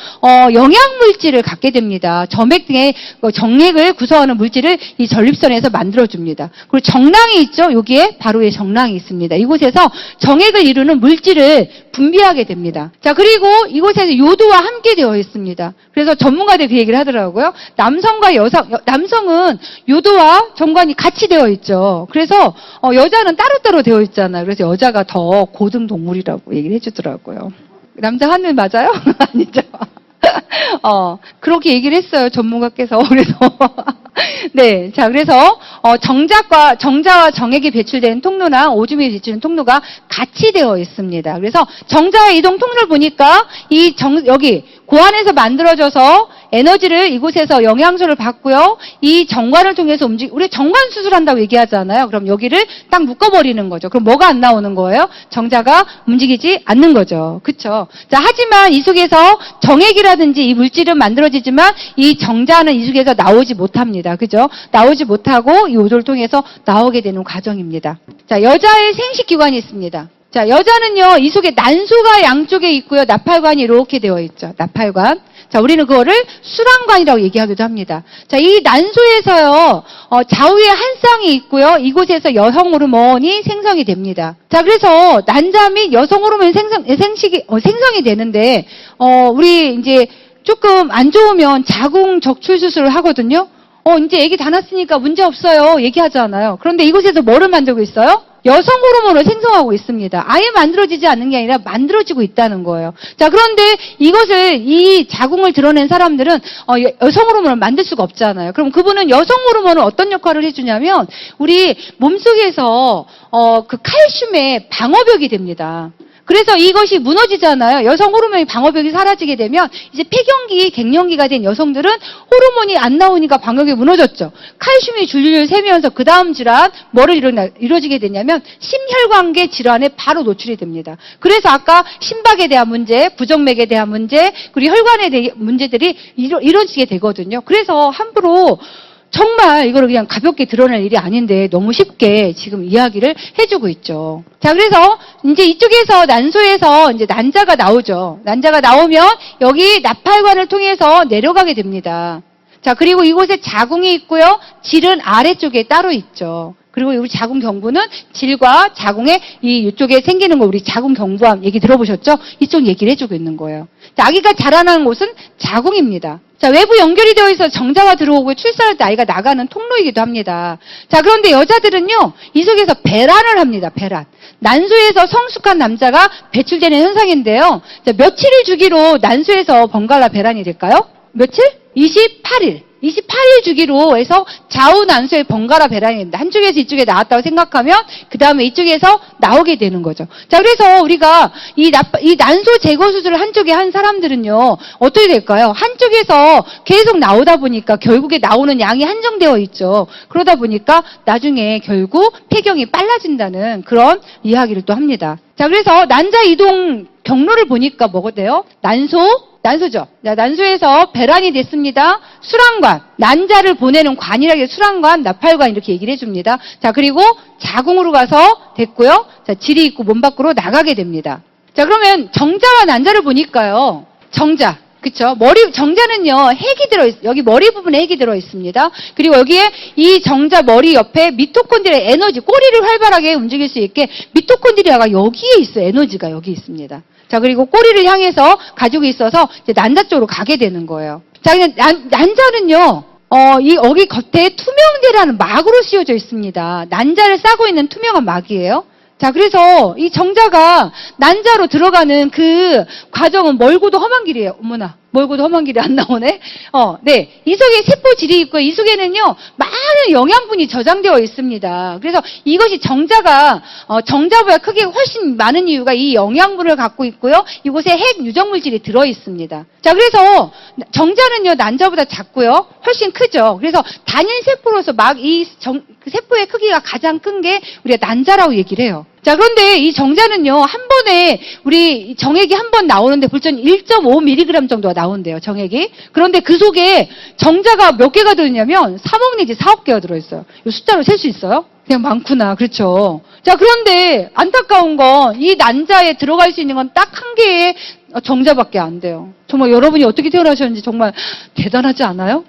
영양물질을 갖게 됩니다. 점액 등의 정액을 구성하는 물질을 이 전립선에서 만들어줍니다. 그리고 정랑이 있죠? 여기에 바로 의 정랑이 있습니다. 이곳에서 정액을 이루는 물질을 분비하게 됩니다. 자, 그리고 이곳에서 요도와 함께 되어 있습니다. 그래서 전문가들이 그 얘기를 하더라고요. 남성은 요도와 정관이 같이 되어 있죠. 그래서 여자는 따로따로 되어 있잖아요. 그래서 여자가 더 고등 동물이라고 얘기를 해주더라고요. 남자 하늘 맞아요? 아니죠. 그렇게 얘기를 했어요. 전문가께서. 그래서. 네. 자, 그래서, 정자와 정액이 배출되는 통로나 오줌이 배출되는 통로가 같이 되어 있습니다. 그래서 정자의 이동 통로를 보니까 여기 고안에서 만들어져서 에너지를 이곳에서 영양소를 받고요. 이 정관을 통해서 우리 정관 수술한다고 얘기하잖아요. 그럼 여기를 딱 묶어버리는 거죠. 그럼 뭐가 안 나오는 거예요? 정자가 움직이지 않는 거죠. 그쵸? 자, 하지만 이 속에서 정액이라든지 이 물질은 만들어지지만 이 정자는 이 속에서 나오지 못합니다. 그죠? 나오지 못하고 이 요도를 통해서 나오게 되는 과정입니다. 자, 여자의 생식기관이 있습니다. 자, 여자는요, 이 속에 난소가 양쪽에 있고요. 나팔관이 이렇게 되어 있죠. 나팔관. 자, 우리는 그거를 수랑관이라고 얘기하기도 합니다. 자, 이 난소에서요, 좌우에 한 쌍이 있고요. 이곳에서 여성 호르몬이 생성이 됩니다. 자, 그래서 난자 및 여성 호르몬이 생성이 되는데, 우리 이제 조금 안 좋으면 자궁 적출 수술을 하거든요. 이제 애기 다 낳았으니까 문제 없어요. 얘기하잖아요. 그런데 이곳에서 뭐를 만들고 있어요? 여성 호르몬을 생성하고 있습니다. 아예 만들어지지 않는 게 아니라 만들어지고 있다는 거예요. 자, 그런데 이 자궁을 드러낸 사람들은 여성 호르몬을 만들 수가 없잖아요. 그럼 그분은 여성 호르몬은 어떤 역할을 해주냐면 우리 몸속에서 그 칼슘의 방어벽이 됩니다. 그래서 이것이 무너지잖아요. 여성 호르몬의 방어벽이 사라지게 되면 이제 폐경기, 갱년기가 된 여성들은 호르몬이 안 나오니까 방어벽이 무너졌죠. 칼슘이 줄줄 새면서 그 다음 질환 뭐를 이루어지게 되냐면 심혈관계 질환에 바로 노출이 됩니다. 그래서 아까 심박에 대한 문제, 부정맥에 대한 문제, 그리고 혈관에 대한 문제들이 이루어지게 되거든요. 그래서 함부로 정말 이거를 그냥 가볍게 드러낼 일이 아닌데 너무 쉽게 지금 이야기를 해주고 있죠. 자, 그래서 이제 이쪽에서 난소에서 이제 난자가 나오죠. 난자가 나오면 여기 나팔관을 통해서 내려가게 됩니다. 자, 그리고 이곳에 자궁이 있고요. 질은 아래쪽에 따로 있죠. 그리고 우리 자궁 경부는 질과 자궁의 이쪽에 생기는 거 우리 자궁 경부암 얘기 들어보셨죠? 이쪽 얘기를 해주고 있는 거예요. 자, 아기가 자라나는 곳은 자궁입니다. 자, 외부 연결이 되어 있어서 정자가 들어오고 출산할 때 아이가 나가는 통로이기도 합니다. 자, 그런데 여자들은요, 이 속에서 배란을 합니다. 배란. 난소에서 성숙한 남자가 배출되는 현상인데요. 자, 며칠을 주기로 난소에서 번갈아 배란이 될까요? 며칠? 28일. 28일 주기로 해서 좌우 난소에 번갈아 배란이 됩니다. 한쪽에서 이쪽에 나왔다고 생각하면 그 다음에 이쪽에서 나오게 되는 거죠. 자, 그래서 우리가 이 난소 제거 수술을 한쪽에 한 사람들은요, 어떻게 될까요? 한쪽에서 계속 나오다 보니까 결국에 나오는 양이 한정되어 있죠. 그러다 보니까 나중에 결국 폐경이 빨라진다는 그런 이야기를 또 합니다. 자, 그래서 난자 이동 경로를 보니까 뭐가 돼요? 난소죠. 자, 난소에서 배란이 됐습니다. 수랑관, 난자를 보내는 관이라고 해서 수랑관, 나팔관 이렇게 얘기를 해줍니다. 자, 그리고 자궁으로 가서 됐고요. 자, 질이 있고 몸 밖으로 나가게 됩니다. 자, 그러면 정자와 난자를 보니까요. 정자, 그쵸? 정자는요, 핵이 들어있어요. 여기 머리 부분에 핵이 들어있습니다. 그리고 여기에 이 정자 머리 옆에 미토콘드리아 에너지, 꼬리를 활발하게 움직일 수 있게 미토콘드리아가 여기에 있어요. 에너지가 여기 있습니다. 자, 그리고 꼬리를 향해서 가지고 있어서 이제 난자 쪽으로 가게 되는 거예요. 자, 그냥 난자는요, 여기 겉에 투명대라는 막으로 씌워져 있습니다. 난자를 싸고 있는 투명한 막이에요. 자, 그래서 이 정자가 난자로 들어가는 그 과정은 멀고도 험한 길이에요. 어머나, 멀고도 험한 길이 안 나오네. 네. 이 속에 세포질이 있고요. 이 속에는요, 많은 영양분이 저장되어 있습니다. 그래서 이것이 정자가, 정자보다 크게 훨씬 많은 이유가 이 영양분을 갖고 있고요. 이곳에 핵 유전물질이 들어 있습니다. 자, 그래서 정자는요, 난자보다 작고요. 훨씬 크죠. 그래서 단일 세포로서 그 세포의 크기가 가장 큰 게 우리가 난자라고 얘기를 해요. 자, 그런데 이 정자는요, 한 번에 우리 정액이 한 번 나오는데 불전 1.5mg 정도가 나온대요, 정액이. 그런데 그 속에 정자가 몇 개가 들어있냐면 3억 내지 4억 개가 들어있어요. 이 숫자로 셀 수 있어요? 그냥 많구나. 그렇죠. 자, 그런데 안타까운 건 이 난자에 들어갈 수 있는 건 딱 한 개의 정자밖에 안 돼요. 정말 여러분이 어떻게 태어나셨는지 정말 대단하지 않아요?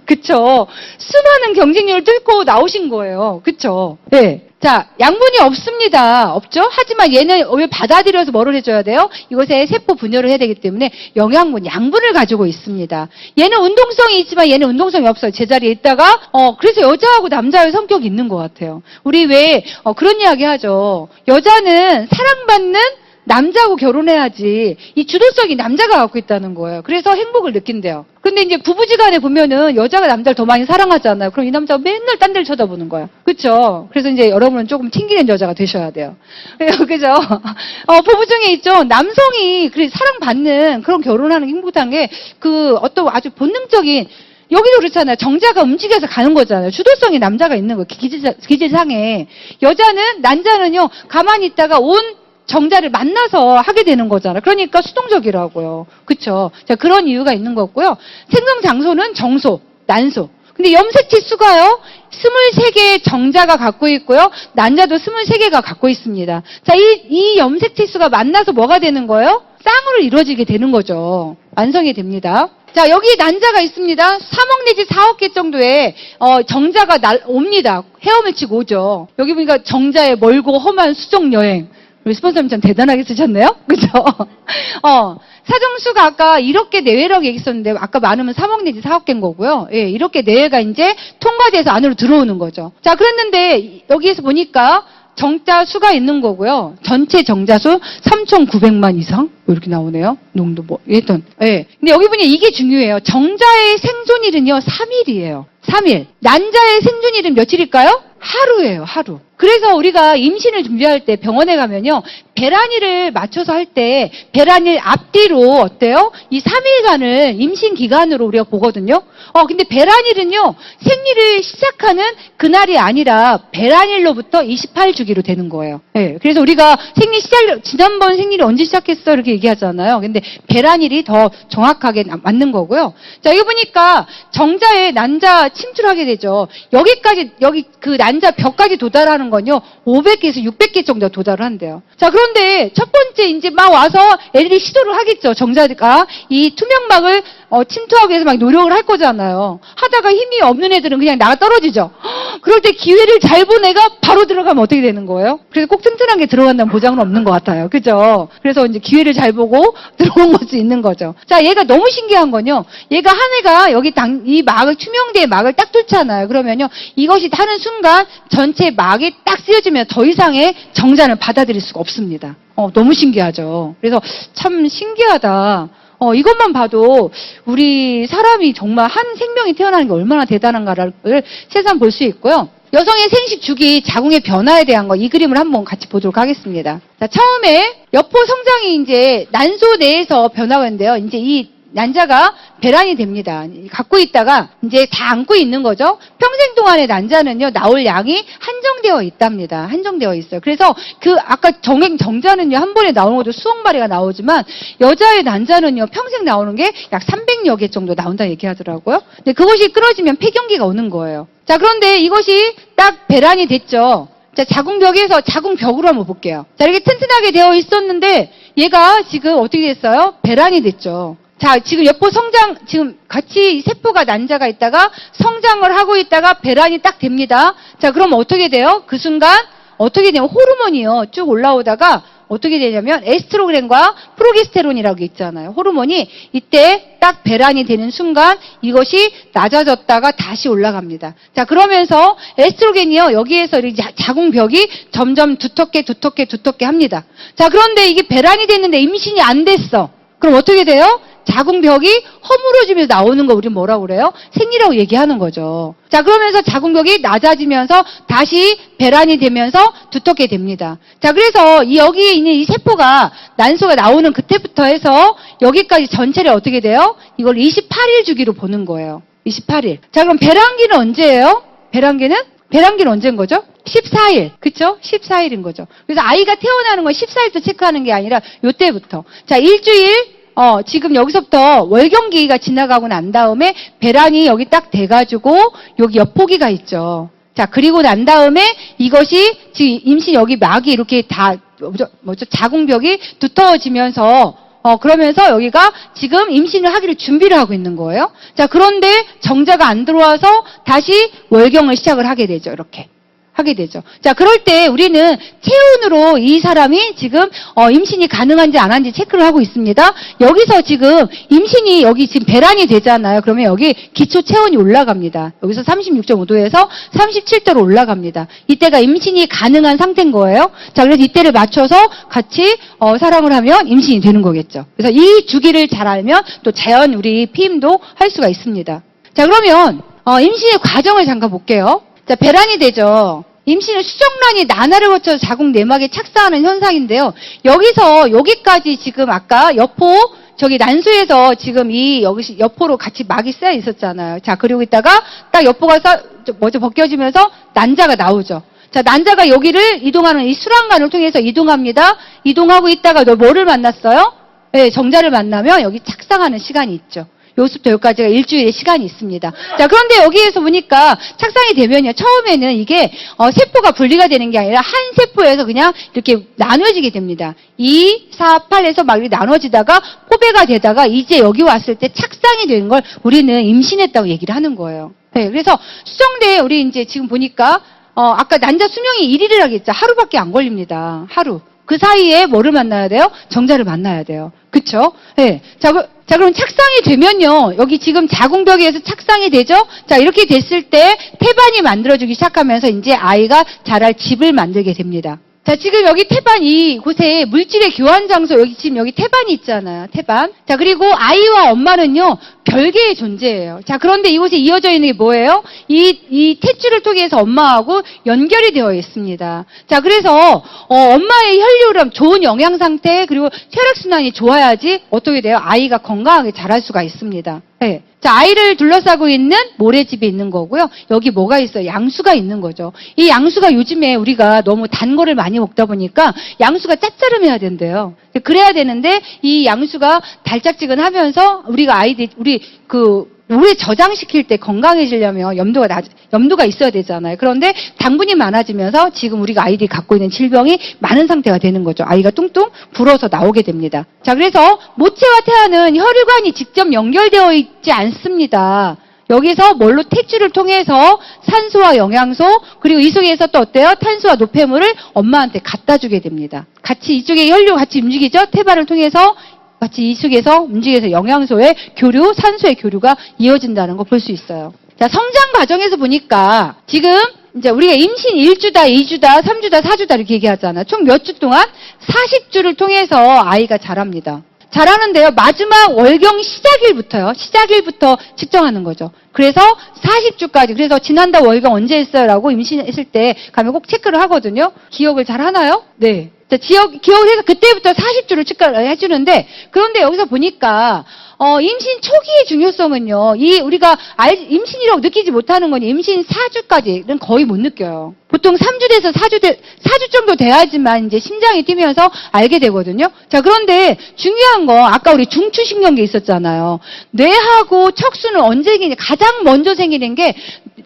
그쵸. 수많은 경쟁률을 뚫고 나오신 거예요. 그쵸. 네. 자, 양분이 없습니다. 없죠? 하지만 얘는 왜 받아들여서 뭐를 해줘야 돼요? 이것에 세포 분열을 해야 되기 때문에 영양분, 양분을 가지고 있습니다. 얘는 운동성이 있지만 얘는 운동성이 없어요. 제자리에 있다가, 그래서 여자하고 남자의 성격이 있는 것 같아요. 우리 왜, 그런 이야기 하죠. 여자는 사랑받는 남자하고 결혼해야지 이 주도성이 남자가 갖고 있다는 거예요. 그래서 행복을 느낀대요. 근데 이제 부부지간에 보면은 여자가 남자를 더 많이 사랑하잖아요. 그럼 이 남자가 맨날 딴 데를 쳐다보는 거예요. 그렇죠? 그래서 이제 여러분은 조금 튕기는 여자가 되셔야 돼요. 그죠? 부부 중에 있죠. 남성이 사랑받는 그런 결혼하는 게 행복한 게 그 어떤 아주 본능적인 여기도 그렇잖아요. 정자가 움직여서 가는 거잖아요. 주도성이 남자가 있는 거예요. 기질상에. 여자는, 남자는요, 가만히 있다가 온 정자를 만나서 하게 되는 거잖아요. 그러니까 수동적이라고요. 그쵸? 자, 그런 이유가 있는 거고요. 생성 장소는 정소, 난소. 근데 염색체 수가요, 23개의 정자가 갖고 있고요. 난자도 23개가 갖고 있습니다. 자, 이 염색체 수가 만나서 뭐가 되는 거예요? 쌍으로 이루어지게 되는 거죠. 완성이 됩니다. 자, 여기 난자가 있습니다. 3억 내지 4억 개 정도의 정자가 옵니다. 헤엄을 치고 오죠. 여기 보니까 정자의 멀고 험한 수족 여행. 우리 스폰서님 참 대단하게 쓰셨네요? 그죠? 사정수가 아까 이렇게 내외라고 얘기했었는데, 아까 많으면 3억 내지 4억 개인 거고요. 예, 이렇게 내외가 이제 통과돼서 안으로 들어오는 거죠. 자, 그랬는데, 여기에서 보니까 정자 수가 있는 거고요. 전체 정자 수 3,900만 이상? 이렇게 나오네요. 농도 했던. 예. 근데 여기 보니 이게 중요해요. 정자의 생존일은요, 3일이에요. 3일. 난자의 생존일은 며칠일까요? 하루예요, 하루. 그래서 우리가 임신을 준비할 때 병원에 가면요, 배란일을 맞춰서 할 때 배란일 앞뒤로 어때요? 이 3일간을 임신 기간으로 우리가 보거든요. 근데 배란일은요, 생리를 시작하는 그날이 아니라 배란일로부터 28주기로 되는 거예요. 네, 그래서 우리가 지난번 생리를 언제 시작했어? 이렇게 얘기하잖아요. 근데 배란일이 더 정확하게 맞는 거고요. 자, 여기 보니까 정자에 난자 침출하게 되죠. 여기 그 난자 벽까지 도달하는 건요, 500개에서 600개 정도 도달을 한대요. 자, 그런데 첫 번째 이제 막 와서 애들이 시도를 하겠죠. 정자가 이 투명막을 침투하기 위해서 막 노력을 할 거잖아요. 하다가 힘이 없는 애들은 그냥 나가 떨어지죠. 그럴 때 기회를 잘 본 애가 바로 들어가면 어떻게 되는 거예요? 그래서 꼭 튼튼한 게 들어간다는 보장은 없는 것 같아요. 그죠? 그래서 이제 기회를 잘 보고 들어온 것도 있는 거죠. 자, 얘가 너무 신기한 건요, 얘가 한 애가 여기 이 막을, 투명대의 막을 딱 뚫잖아요. 그러면요, 이것이 타는 순간 전체 막이 딱 쓰여지면 더 이상의 정자를 받아들일 수가 없습니다. 너무 신기하죠. 그래서 참 신기하다. 이것만 봐도 우리 사람이 정말 한 생명이 태어나는 게 얼마나 대단한가를 세상 볼 수 있고요. 여성의 생식 주기, 자궁의 변화에 대한 거, 이 그림을 한번 같이 보도록 하겠습니다. 자, 처음에 여포 성장이 이제 난소 내에서 변화가 되는데요. 이제 이 난자가 배란이 됩니다. 갖고 있다가 이제 다 안고 있는 거죠. 평생 동안의 난자는요, 나올 양이 한정되어 있답니다. 한정되어 있어요. 그래서 아까 정자는요, 한 번에 나오는 것도 수억 마리가 나오지만, 여자의 난자는요, 평생 나오는 게 약 300여 개 정도 나온다 얘기하더라고요. 근데 그것이 끊어지면 폐경기가 오는 거예요. 자, 그런데 이것이 딱 배란이 됐죠. 자, 자궁벽으로 한번 볼게요. 자, 이렇게 튼튼하게 되어 있었는데, 얘가 지금 어떻게 됐어요? 배란이 됐죠. 자, 지금 지금 같이 세포가 난자가 있다가 성장을 하고 있다가 배란이 딱 됩니다. 자, 그럼 어떻게 돼요? 그 순간 어떻게 되면 호르몬이요, 쭉 올라오다가 어떻게 되냐면 에스트로겐과 프로게스테론이라고 있잖아요. 호르몬이 이때 딱 배란이 되는 순간 이것이 낮아졌다가 다시 올라갑니다. 자, 그러면서 에스트로겐이요, 여기에서 자궁벽이 점점 두텁게 합니다. 자, 그런데 이게 배란이 됐는데 임신이 안 됐어. 그럼 어떻게 돼요? 자궁벽이 허물어지면서 나오는 거 우리 뭐라고 그래요? 생리라고 얘기하는 거죠. 자, 그러면서 자궁벽이 낮아지면서 다시 배란이 되면서 두텁게 됩니다. 자, 그래서 여기에 있는 이 세포가 난소가 나오는 그때부터 해서 여기까지 전체를 어떻게 돼요? 이걸 28일 주기로 보는 거예요. 28일. 자, 그럼 배란기는 언제예요? 배란기는 언제인 거죠? 14일. 그쵸? 14일인 거죠. 그래서 아이가 태어나는 건 14일부터 체크하는 게 아니라 요때부터. 자, 일주일, 지금 여기서부터 월경기가 지나가고 난 다음에 배란이 여기 딱 돼가지고 여기 엿포기가 있죠. 자, 그리고 난 다음에 이것이 지금 임신 여기 막이 이렇게 다, 자궁벽이 두터워지면서 그러면서 여기가 지금 임신을 하기를 준비를 하고 있는 거예요. 자, 그런데 정자가 안 들어와서 다시 월경을 시작을 하게 되죠. 이렇게. 하게 되죠. 자, 그럴 때 우리는 체온으로 이 사람이 지금 임신이 가능한지 안 한지 체크를 하고 있습니다. 여기서 지금 임신이 여기 지금 배란이 되잖아요. 그러면 여기 기초 체온이 올라갑니다. 여기서 36.5도에서 37도로 올라갑니다. 이때가 임신이 가능한 상태인 거예요. 자, 그래서 이때를 맞춰서 같이 사랑을 하면 임신이 되는 거겠죠. 그래서 이 주기를 잘 알면 또 자연 우리 피임도 할 수가 있습니다. 자, 그러면 임신의 과정을 잠깐 볼게요. 자, 배란이 되죠. 임신은 수정란이 나날을 거쳐서 자궁 내막에 착상하는 현상인데요. 여기서 여기까지 지금 아까 여포 저기 난소에서 지금 여기 여포로 같이 막이 쌓여 있었잖아요. 자, 그리고 있다가 딱 여포가 먼저 벗겨지면서 난자가 나오죠. 자, 난자가 여기를 이동하는 이 수란관을 통해서 이동합니다. 이동하고 있다가 뭐를 만났어요? 네, 정자를 만나면 여기 착상하는 시간이 있죠. 여기서부터 여기까지가 일주일의 시간이 있습니다. 자, 그런데 여기에서 보니까 착상이 되면요. 처음에는 이게 세포가 분리가 되는 게 아니라 한 세포에서 그냥 이렇게 나눠지게 됩니다. 2, 4, 8에서 막 이렇게 나눠지다가 포배가 되다가 이제 여기 왔을 때 착상이 되는 걸 우리는 임신했다고 얘기를 하는 거예요. 네, 그래서 수정대에 우리 이제 지금 보니까 아까 난자 수명이 1일이라고 했죠. 하루밖에 안 걸립니다. 하루. 그 사이에 뭐를 만나야 돼요? 정자를 만나야 돼요. 그쵸? 네. 자, 그럼 착상이 되면요. 여기 지금 자궁벽에서 착상이 되죠? 자, 이렇게 됐을 때 태반이 만들어지기 시작하면서 이제 아이가 자랄 집을 만들게 됩니다. 자, 지금 여기 태반 이곳에 물질의 교환 장소, 지금 여기 태반이 있잖아요. 태반. 자, 그리고 아이와 엄마는요, 별개의 존재예요. 자, 그런데 이곳에 이어져 있는 게 뭐예요? 이 탯줄을 통해서 엄마하고 연결이 되어 있습니다. 자, 그래서, 엄마의 혈류량, 좋은 영양 상태, 그리고 혈액순환이 좋아야지 어떻게 돼요? 아이가 건강하게 자랄 수가 있습니다. 네. 자, 아이를 둘러싸고 있는 모래집이 있는 거고요. 여기 뭐가 있어요? 양수가 있는 거죠. 이 양수가 요즘에 우리가 너무 단 거를 많이 먹다 보니까 양수가 짭짤해야 된대요. 그래야 되는데 이 양수가 달짝지근하면서 우리가 오래 저장시킬 때 건강해지려면 염도가 있어야 되잖아요. 그런데 당분이 많아지면서 지금 우리가 아이들이 갖고 있는 질병이 많은 상태가 되는 거죠. 아이가 뚱뚱 불어서 나오게 됩니다. 자, 그래서 모체와 태아는 혈관이 직접 연결되어 있지 않습니다. 여기서 뭘로 탯줄을 통해서 산소와 영양소 그리고 이 속에서 또 어때요? 탄수와 노폐물을 엄마한테 갖다 주게 됩니다. 같이 이쪽에 혈류 같이 움직이죠? 태반을 통해서 같이 이 속에서 움직여서 영양소의 교류, 산소의 교류가 이어진다는 거 볼 수 있어요. 자, 성장 과정에서 보니까 지금 이제 우리가 임신 1주다, 2주다, 3주다, 4주다 이렇게 얘기하잖아요. 총 몇 주 동안? 40주를 통해서 아이가 자랍니다. 자라는데요. 마지막 월경 시작일부터 측정하는 거죠. 그래서 40주까지. 그래서 지난달 월경 언제 했어요? 라고 임신했을 때 가면 꼭 체크를 하거든요. 기억을 잘 하나요? 네. 자, 기억을 해서 그때부터 40주를 측정을 해주는데, 그런데 여기서 보니까, 임신 초기의 중요성은요, 우리가 임신이라고 느끼지 못하는 건 임신 4주까지는 거의 못 느껴요. 보통 3주 돼서 4주 정도 돼야지만 이제 심장이 뛰면서 알게 되거든요. 자, 그런데 중요한 거, 아까 우리 중추신경계 있었잖아요. 뇌하고 척수는 언제 생기냐, 가장 먼저 생기는 게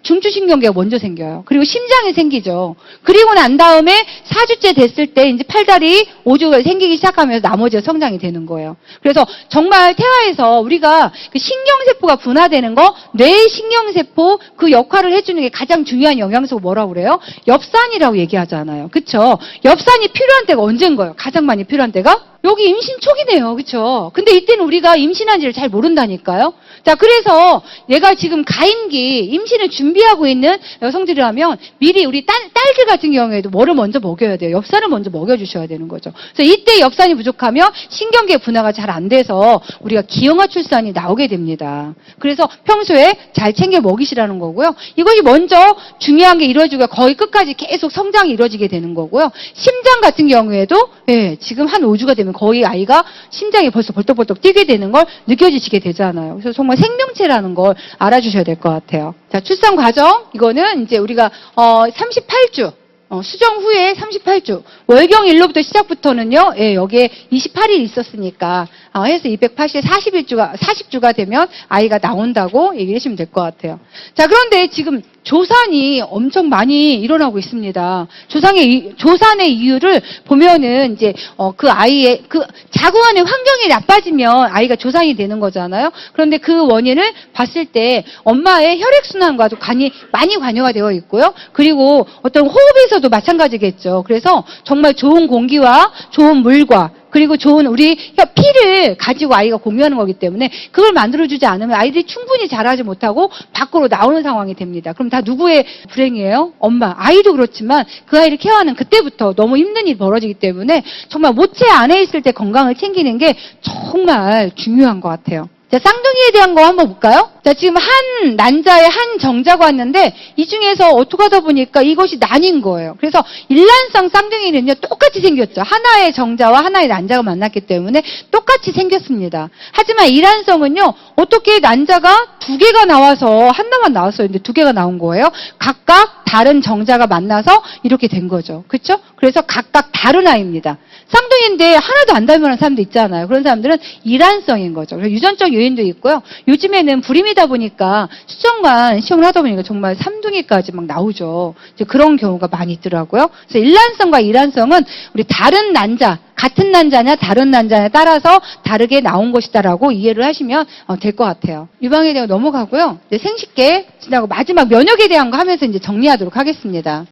중추신경계가 먼저 생겨요. 그리고 심장이 생기죠. 그리고 난 다음에 4주째 됐을 때 이제 팔다리, 오주가 생기기 시작하면서 나머지가 성장이 되는 거예요. 그래서 정말 태아에서 우리가 그 신경세포가 분화되는 거, 뇌의 신경세포 그 역할을 해주는 게 가장 중요한 영양소가 뭐라고 그래요? 엽산이라고 얘기하잖아요. 그쵸? 엽산이 필요한 때가 언제인 거예요? 가장 많이 필요한 때가? 여기 임신 초기네요. 그쵸? 근데 이때는 우리가 임신한지를 잘 모른다니까요. 자, 그래서 얘가 지금 가임기, 임신을 준비하고 있는 여성들이라면 미리 우리 딸들 같은 경우에도 뭐를 먼저 먹여야 돼요? 엽산을 먼저 먹여주셔야 되는 거죠. 그래서 이때 엽산이 부족하면 신경계 분화가 잘 안 돼서 우리가 기형아 출산이 나오게 됩니다. 그래서 평소에 잘 챙겨 먹이시라는 거고요. 이것이 먼저 중요한 게 이루어지고 거의 끝까지 계속 성장이 이루어지게 되는 거고요. 심장 같은 경우에도 예, 지금 한 5주가 되면 거의 아이가 심장이 벌써 벌떡벌떡 뛰게 되는 걸 느껴지시게 되잖아요. 그래서 정말 생명체라는 걸 알아주셔야 될 것 같아요. 자, 출산 과정 이거는 이제 우리가 38주 수정 후에 38주 월경일로부터 시작부터는요. 예, 여기에 28일 있었으니까 해서 280에 40주가 되면 아이가 나온다고 얘기해 주시면 될 것 같아요. 자, 그런데 지금 조산이 엄청 많이 일어나고 있습니다. 조산의 이유를 보면은 이제 그 아이의 그 자궁안의 환경이 나빠지면 아이가 조산이 되는 거잖아요. 그런데 그 원인을 봤을 때 엄마의 혈액순환과도 많이 관여가 되어 있고요. 그리고 어떤 호흡에서도 마찬가지겠죠. 그래서 정말 좋은 공기와 좋은 물과 그리고 좋은 우리 피를 가지고 아이가 공유하는 거기 때문에 그걸 만들어주지 않으면 아이들이 충분히 자라지 못하고 밖으로 나오는 상황이 됩니다. 그럼 다 누구의 불행이에요? 엄마. 아이도 그렇지만 그 아이를 케어하는 그때부터 너무 힘든 일이 벌어지기 때문에 정말 모체 안에 있을 때 건강을 챙기는 게 정말 중요한 것 같아요. 자, 쌍둥이에 대한 거 한번 볼까요? 자, 지금 한 난자에 한 정자가 왔는데 이 중에서 어떻게 하다 보니까 이것이 난인 거예요. 그래서 일란성 쌍둥이는요 똑같이 생겼죠. 하나의 정자와 하나의 난자가 만났기 때문에 똑같이 생겼습니다. 하지만 일란성은요 어떻게 난자가 두 개가 나와서 하나만 나왔어요. 근데 두 개가 나온 거예요. 각각 다른 정자가 만나서 이렇게 된 거죠. 그렇죠? 그래서 각각 다른 아이입니다. 쌍둥이인데 하나도 안 닮은 사람도 있잖아요. 그런 사람들은 일란성인 거죠. 그래서 유전적 요인도 있고요. 요즘에는 불임이다 보니까 수정관 시험을 하다 보니까 정말 삼둥이까지 막 나오죠. 이제 그런 경우가 많이 있더라고요. 그래서 일란성과 일란성은 우리 다른 난자, 같은 난자냐 다른 난자냐에 따라서 다르게 나온 것이다라고 이해를 하시면 될 것 같아요. 유방에 대해 넘어가고요. 이제 생식계 지나고 마지막 면역에 대한 거 하면서 이제 정리하도록 하겠습니다.